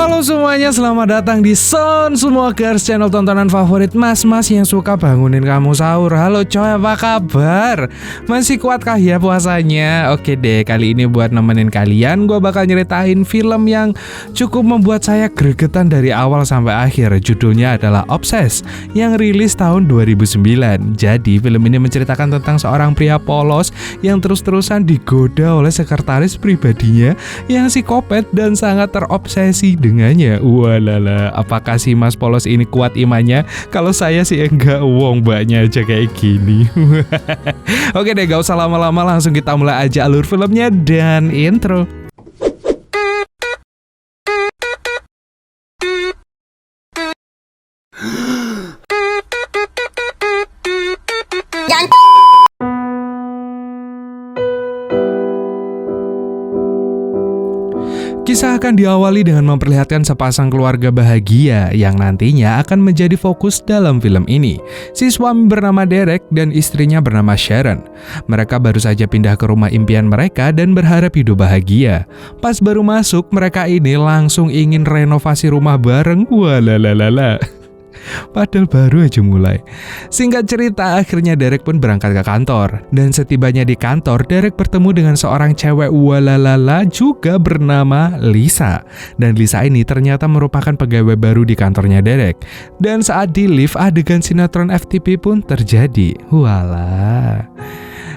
Halo semuanya, selamat datang di Son Smokers, channel tontonan favorit mas-mas yang suka bangunin kamu sahur. Halo coy, apa kabar? Masih kuatkah ya puasanya? Oke deh, kali ini buat nemenin kalian, gue bakal nyeritain film yang cukup membuat saya gregetan dari awal sampai akhir. Judulnya adalah Obsessed, yang rilis tahun 2009. Jadi film ini menceritakan tentang seorang pria polos yang terus-terusan digoda oleh sekretaris pribadinya yang psikopat dan sangat terobsesi dengannya. Walala, apakah si mas polos ini kuat imannya? Kalau saya sih enggak, wong mbaknya aja kayak gini. Oke deh, gak usah lama-lama, langsung kita mulai aja alur filmnya dan intro. Kisah akan diawali dengan memperlihatkan sepasang keluarga bahagia yang nantinya akan menjadi fokus dalam film ini. Si suami bernama Derek dan istrinya bernama Sharon. Mereka baru saja pindah ke rumah impian mereka dan berharap hidup bahagia. Pas baru masuk, mereka ini langsung ingin renovasi rumah bareng. Walalalala. Padahal baru aja mulai. Singkat cerita, akhirnya Derek pun berangkat ke kantor. Dan setibanya di kantor, Derek bertemu dengan seorang cewek walalala juga bernama Lisa. Dan Lisa ini ternyata merupakan pegawai baru di kantornya Derek. Dan saat di lift, adegan sinetron FTP pun terjadi. Walah.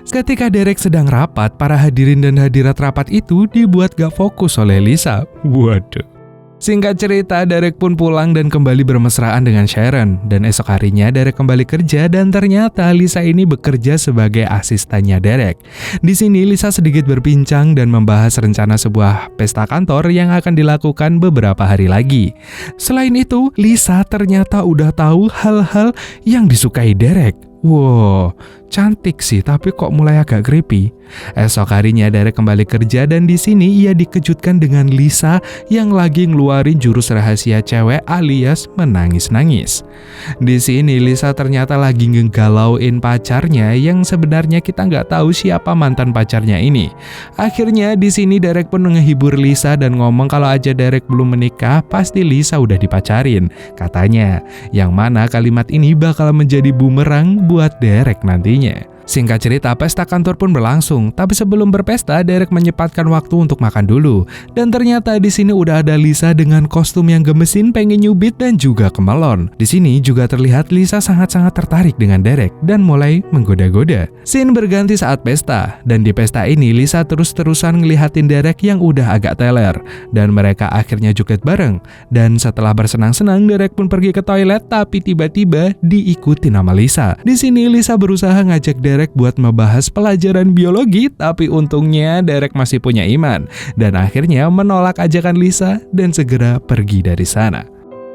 Ketika Derek sedang rapat, para hadirin dan hadirat rapat itu dibuat gak fokus oleh Lisa. Waduh. Singkat cerita, Derek pun pulang dan kembali bermesraan dengan Sharon. Dan esok harinya Derek kembali kerja dan ternyata Lisa ini bekerja sebagai asistennya Derek. Di sini Lisa sedikit berbincang dan membahas rencana sebuah pesta kantor yang akan dilakukan beberapa hari lagi. Selain itu, Lisa ternyata udah tahu hal-hal yang disukai Derek. Wow, cantik sih, tapi kok mulai agak creepy. Esok harinya Derek kembali kerja dan di sini ia dikejutkan dengan Lisa yang lagi ngeluarin jurus rahasia cewek alias menangis-nangis. Di sini Lisa ternyata lagi ngegalauin pacarnya yang sebenarnya kita nggak tahu siapa mantan pacarnya ini. Akhirnya di sini Derek pun ngehibur Lisa dan ngomong kalau aja Derek belum menikah, pasti Lisa udah dipacarin, katanya. Yang mana kalimat ini bakal menjadi bumerang buat Derek nantinya. Singkat cerita, pesta kantor pun berlangsung, tapi sebelum berpesta, Derek menyempatkan waktu untuk makan dulu. Dan ternyata di sini udah ada Lisa dengan kostum yang gemesin, pengen nyubit dan juga kemelon. Di sini juga terlihat Lisa sangat-sangat tertarik dengan Derek dan mulai menggoda-goda. Scene berganti saat pesta, dan di pesta ini Lisa terus-terusan ngelihatin Derek yang udah agak teler. Dan mereka akhirnya joget bareng. Dan setelah bersenang-senang, Derek pun pergi ke toilet, tapi tiba-tiba diikuti nama Lisa. Di sini Lisa berusaha ngajak Derek buat membahas pelajaran biologi, tapi untungnya Derek masih punya iman dan akhirnya menolak ajakan Lisa dan segera pergi dari sana.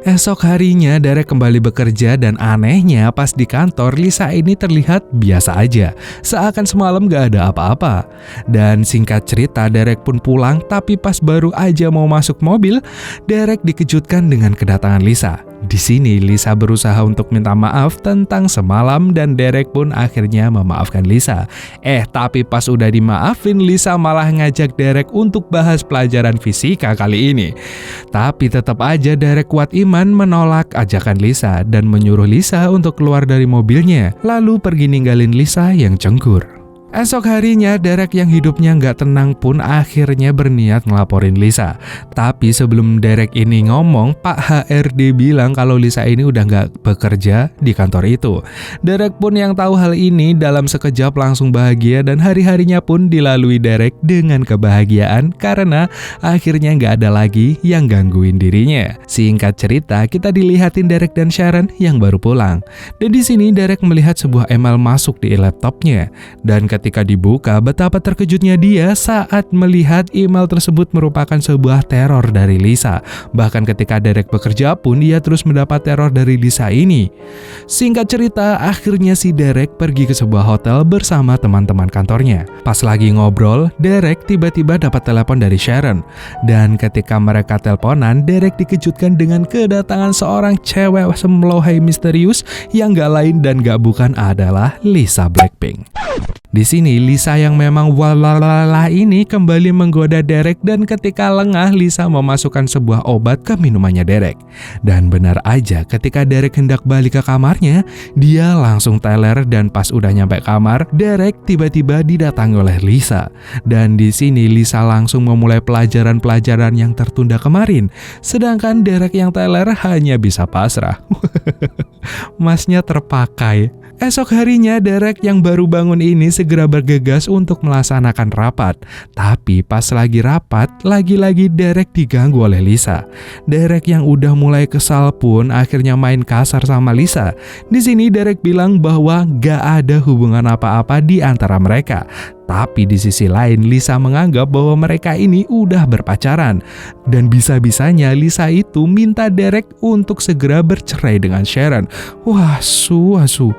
Esok harinya Derek kembali bekerja dan anehnya pas di kantor Lisa ini terlihat biasa aja, seakan semalam gak ada apa-apa. Dan singkat cerita Derek pun pulang, tapi pas baru aja mau masuk mobil, Derek dikejutkan dengan kedatangan Lisa. Di sini Lisa berusaha untuk minta maaf tentang semalam dan Derek pun akhirnya memaafkan Lisa. Tapi pas udah dimaafin, Lisa malah ngajak Derek untuk bahas pelajaran fisika kali ini. Tapi tetap aja Derek kuat iman menolak ajakan Lisa dan menyuruh Lisa untuk keluar dari mobilnya, lalu pergi ninggalin Lisa yang cengkur. Esok harinya Derek yang hidupnya nggak tenang pun akhirnya berniat ngelaporin Lisa. Tapi sebelum Derek ini ngomong, Pak HRD bilang kalau Lisa ini udah nggak bekerja di kantor itu. Derek pun yang tahu hal ini dalam sekejap langsung bahagia dan hari-harinya pun dilalui Derek dengan kebahagiaan karena akhirnya nggak ada lagi yang gangguin dirinya. Singkat cerita, kita dilihatin Derek dan Sharon yang baru pulang. Dan di sini Derek melihat sebuah email masuk di laptopnya. Dan ketika dibuka, betapa terkejutnya dia saat melihat email tersebut merupakan sebuah teror dari Lisa. Bahkan ketika Derek bekerja pun, ia terus mendapat teror dari Lisa ini. Singkat cerita, akhirnya si Derek pergi ke sebuah hotel bersama teman-teman kantornya. Pas lagi ngobrol, Derek tiba-tiba dapat telepon dari Sharon. Dan ketika mereka teleponan, Derek dikejutkan dengan kedatangan seorang cewek semlohai misterius yang gak lain dan gak bukan adalah Lisa Blackpink. Di sini Lisa yang memang walalala ini kembali menggoda Derek dan ketika lengah Lisa memasukkan sebuah obat ke minumannya Derek. Dan benar aja ketika Derek hendak balik ke kamarnya, dia langsung teler dan pas udah nyampe kamar, Derek tiba-tiba didatangi oleh Lisa. Dan di sini Lisa langsung memulai pelajaran-pelajaran yang tertunda kemarin, sedangkan Derek yang teler hanya bisa pasrah. Masnya terpakai. Esok harinya Derek yang baru bangun ini segera bergegas untuk melaksanakan rapat. Tapi pas lagi rapat, lagi-lagi Derek diganggu oleh Lisa. Derek yang udah mulai kesal pun akhirnya main kasar sama Lisa. Di sini Derek bilang bahwa gak ada hubungan apa-apa di antara mereka. Tapi di sisi lain Lisa menganggap bahwa mereka ini udah berpacaran. Dan bisa-bisanya Lisa itu minta Derek untuk segera bercerai dengan Sharon. Wah, asu.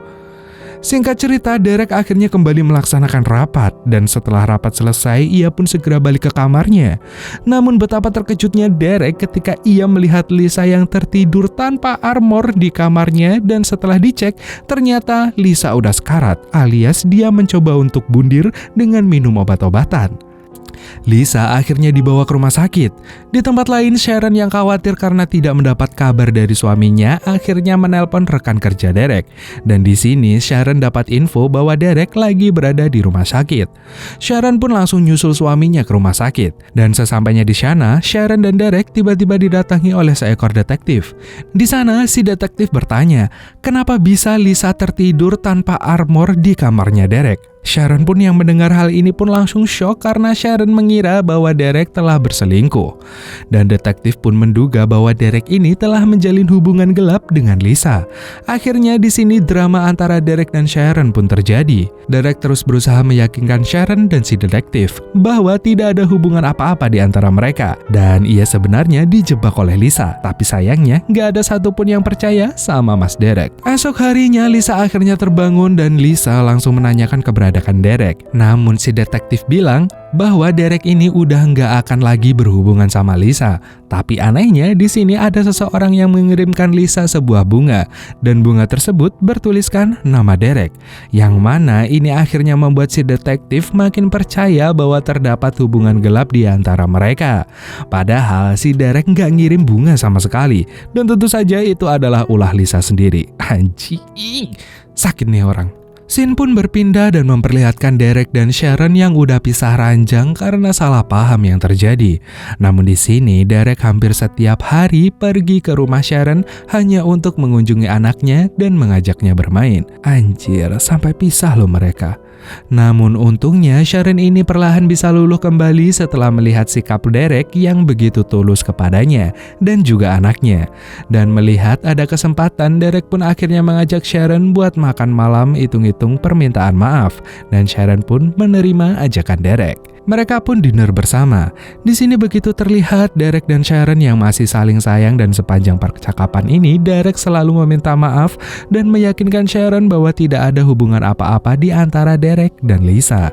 Singkat cerita, Derek akhirnya kembali melaksanakan rapat dan setelah rapat selesai, ia pun segera balik ke kamarnya. Namun betapa terkejutnya Derek ketika ia melihat Lisa yang tertidur tanpa armor di kamarnya dan setelah dicek, ternyata Lisa udah sekarat alias dia mencoba untuk bundir dengan minum obat-obatan. Lisa akhirnya dibawa ke rumah sakit. Di tempat lain, Sharon yang khawatir karena tidak mendapat kabar dari suaminya akhirnya menelpon rekan kerja Derek. Dan di sini Sharon dapat info bahwa Derek lagi berada di rumah sakit. Sharon pun langsung nyusul suaminya ke rumah sakit. Dan sesampainya di sana, Sharon dan Derek tiba-tiba didatangi oleh seekor detektif. Di sana, si detektif bertanya, kenapa bisa Lisa tertidur tanpa armor di kamarnya Derek? Sharon pun yang mendengar hal ini pun langsung shock karena Sharon mengira bahwa Derek telah berselingkuh. Dan detektif pun menduga bahwa Derek ini telah menjalin hubungan gelap dengan Lisa. Akhirnya di sini drama antara Derek dan Sharon pun terjadi. Derek terus berusaha meyakinkan Sharon dan si detektif bahwa tidak ada hubungan apa-apa di antara mereka. Dan ia sebenarnya dijebak oleh Lisa. Tapi sayangnya gak ada satupun yang percaya sama Mas Derek. Esok harinya Lisa akhirnya terbangun dan Lisa langsung menanyakan keberadaan Derek. Namun si detektif bilang bahwa Derek ini udah nggak akan lagi berhubungan sama Lisa. Tapi anehnya di sini ada seseorang yang mengirimkan Lisa sebuah bunga dan bunga tersebut bertuliskan nama Derek. Yang mana ini akhirnya membuat si detektif makin percaya bahwa terdapat hubungan gelap di antara mereka. Padahal si Derek nggak ngirim bunga sama sekali dan tentu saja itu adalah ulah Lisa sendiri. Anjing, sakit nih orang. Scene pun berpindah dan memperlihatkan Derek dan Sharon yang udah pisah ranjang karena salah paham yang terjadi. Namun di sini Derek hampir setiap hari pergi ke rumah Sharon hanya untuk mengunjungi anaknya dan mengajaknya bermain. Anjir, sampai pisah loh mereka. Namun untungnya Sharon ini perlahan bisa luluh kembali setelah melihat sikap Derek yang begitu tulus kepadanya dan juga anaknya. Dan melihat ada kesempatan, Derek pun akhirnya mengajak Sharon buat makan malam hitung-hitung permintaan maaf. Dan Sharon pun menerima ajakan Derek. Mereka pun dinner bersama. Di sini begitu terlihat Derek dan Sharon yang masih saling sayang dan sepanjang percakapan ini Derek selalu meminta maaf dan meyakinkan Sharon bahwa tidak ada hubungan apa-apa di antara Derek dan Lisa.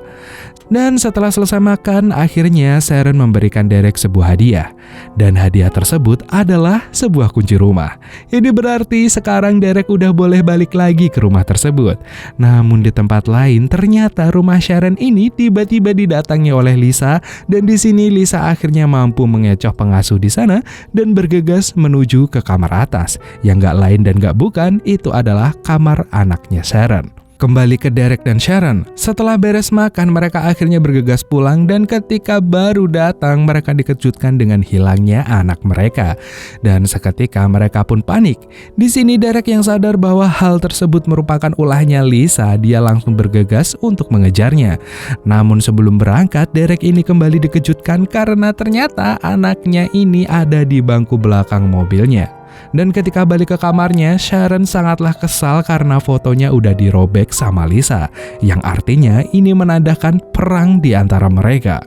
Dan setelah selesai makan, akhirnya Sharon memberikan Derek sebuah hadiah. Dan hadiah tersebut adalah sebuah kunci rumah. Ini berarti sekarang Derek udah boleh balik lagi ke rumah tersebut. Namun di tempat lain ternyata rumah Sharon ini tiba-tiba didatangi oleh Lisa. Dan di sini Lisa akhirnya mampu mengecoh pengasuh di sana dan bergegas menuju ke kamar atas. Yang gak lain dan gak bukan, itu adalah kamar anaknya Sharon. Kembali ke Derek dan Sharon. Setelah beres makan, mereka akhirnya bergegas pulang dan ketika baru datang, mereka dikejutkan dengan hilangnya anak mereka. Dan seketika mereka pun panik. Di sini Derek yang sadar bahwa hal tersebut merupakan ulahnya Lisa, dia langsung bergegas untuk mengejarnya. Namun sebelum berangkat, Derek ini kembali dikejutkan karena ternyata anaknya ini ada di bangku belakang mobilnya. Dan ketika balik ke kamarnya, Sharon sangatlah kesal karena fotonya udah dirobek sama Lisa, yang artinya ini menandakan perang di antara mereka.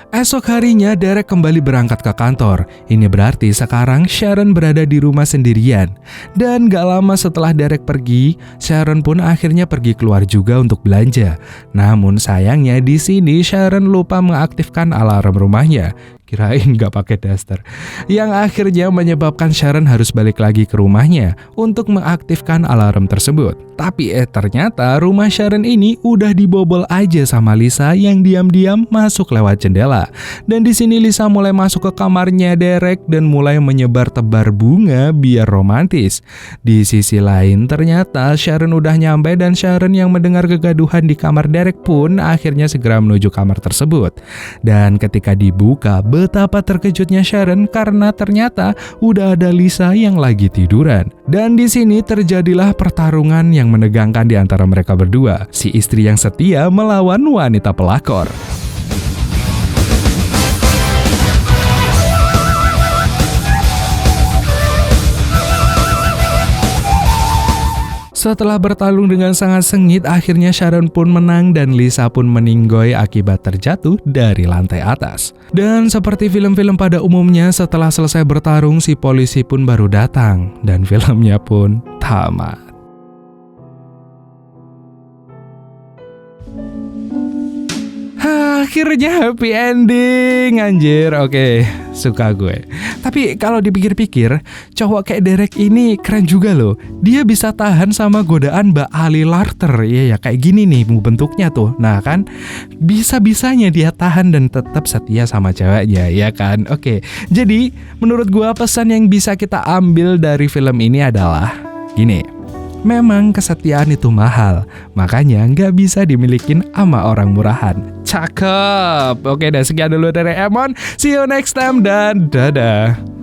Esok harinya Derek kembali berangkat ke kantor. Ini berarti sekarang Sharon berada di rumah sendirian. Dan gak lama setelah Derek pergi, Sharon pun akhirnya pergi keluar juga untuk belanja. Namun sayangnya di sini Sharon lupa mengaktifkan alarm rumahnya. Kirain nggak pakai daster. Yang akhirnya menyebabkan Sharon harus balik lagi ke rumahnya untuk mengaktifkan alarm tersebut. Tapi ternyata rumah Sharon ini udah dibobol aja sama Lisa yang diam-diam masuk lewat jendela. Dan di sini Lisa mulai masuk ke kamarnya Derek dan mulai menyebar tebar bunga biar romantis. Di sisi lain ternyata Sharon udah nyampe dan Sharon yang mendengar kegaduhan di kamar Derek pun akhirnya segera menuju kamar tersebut. Dan ketika dibuka, betapa terkejutnya Sharon karena ternyata udah ada Lisa yang lagi tiduran. Dan di sini terjadilah pertarungan yang menegangkan di antara mereka berdua, si istri yang setia melawan wanita pelakor. Setelah bertarung dengan sangat sengit, akhirnya Sharon pun menang dan Lisa pun meninggoy akibat terjatuh dari lantai atas. Dan seperti film-film pada umumnya, setelah selesai bertarung, si polisi pun baru datang dan filmnya pun tamat. Akhirnya happy ending, anjir. Oke, suka gue. Tapi kalau dipikir-pikir, cowok kayak Derek ini keren juga loh. Dia bisa tahan sama godaan Mbak Ali Larter. Iya ya, kayak gini nih bentuknya tuh. Nah kan, bisa-bisanya dia tahan dan tetap setia sama ceweknya, ya kan? Oke, jadi menurut gue pesan yang bisa kita ambil dari film ini adalah gini. Memang kesetiaan itu mahal, makanya nggak bisa dimilikin sama orang murahan. Cakep. Oke, dan sekian dulu dari Emon. See you next time dan dadah.